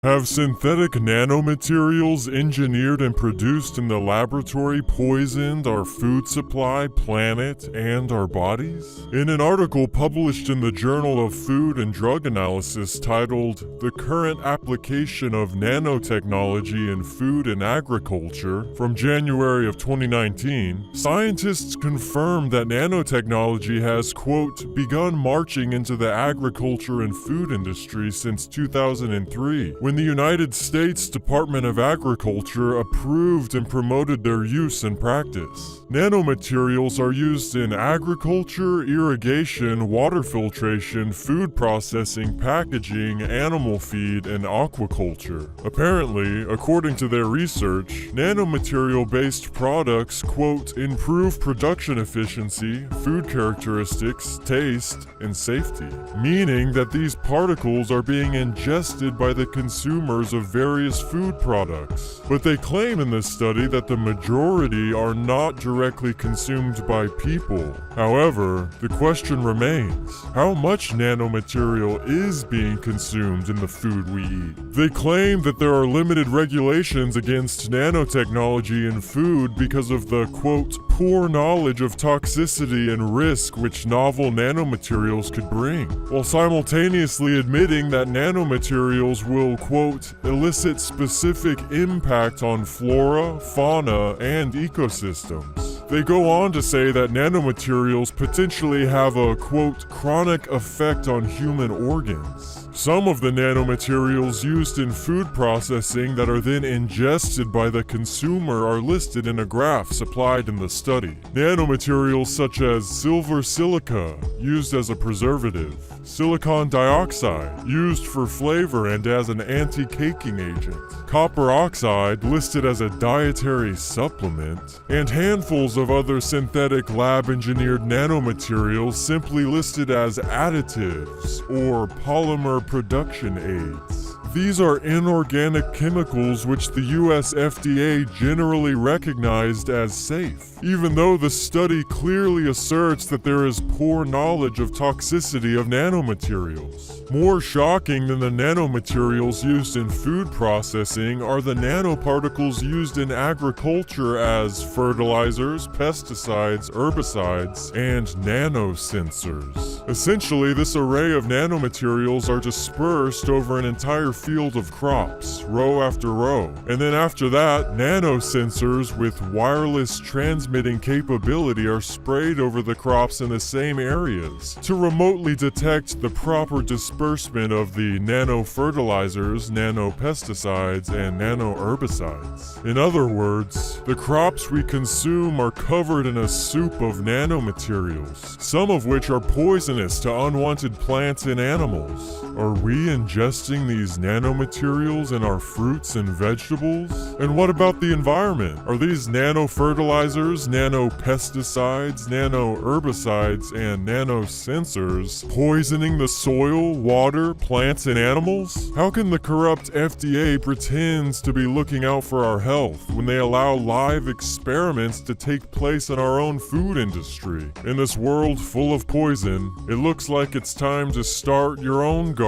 Have synthetic nanomaterials engineered and produced in the laboratory poisoned our food supply, planet, and our bodies? In an article published in the Journal of Food and Drug Analysis titled "The Current Application of Nanotechnology in Food and Agriculture" from January of 2019, scientists confirmed that nanotechnology has, quote, begun marching into the agriculture and food industry since 2003, when the United States Department of Agriculture approved and promoted their use in practice. Nanomaterials are used in agriculture, irrigation, water filtration, food processing, packaging, animal feed, and aquaculture. Apparently, according to their research, nanomaterial-based products, quote, improve production efficiency, food characteristics, taste, and safety, meaning that these particles are being ingested by the consumers of various food products. But they claim in this study that the majority are not directly consumed by people. However, the question remains, how much nanomaterial is being consumed in the food we eat? They claim that there are limited regulations against nanotechnology in food because of the, quote, poor knowledge of toxicity and risk which novel nanomaterials could bring, while simultaneously admitting that nanomaterials will, quote, elicit specific impact on flora, fauna, and ecosystems. They go on to say that nanomaterials potentially have a, quote, chronic effect on human organs. Some of the nanomaterials used in food processing that are then ingested by the consumer are listed in a graph supplied in the study. Nanomaterials such as silver silica, used as a preservative, silicon dioxide, used for flavor and as an anti-caking agent, copper oxide, listed as a dietary supplement, and handfuls of other synthetic lab-engineered nanomaterials simply listed as additives or polymer production aids. These are inorganic chemicals which the US FDA generally recognized as safe, even though the study clearly asserts that there is poor knowledge of toxicity of nanomaterials. More shocking than the nanomaterials used in food processing are the nanoparticles used in agriculture as fertilizers, pesticides, herbicides, and nanosensors. Essentially, this array of nanomaterials are dispersed over an entire field of crops, row after row. And then after that, nanosensors with wireless transmitting capability are sprayed over the crops in the same areas to remotely detect the proper disbursement of the nanofertilizers, nanopesticides, and nanoherbicides. In other words, the crops we consume are covered in a soup of nanomaterials, some of which are poisonous to unwanted plants and animals. Are we ingesting these nanomaterials in our fruits and vegetables? And what about the environment? Are these nanofertilizers, nanopesticides, nanoherbicides, and nanosensors poisoning the soil, water, plants, and animals? How can the corrupt FDA pretend to be looking out for our health when they allow live experiments to take place in our own food industry? In this world full of poison, it looks like it's time to start your own garden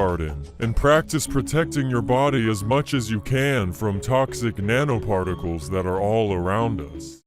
and practice protecting your body as much as you can from toxic nanoparticles that are all around us.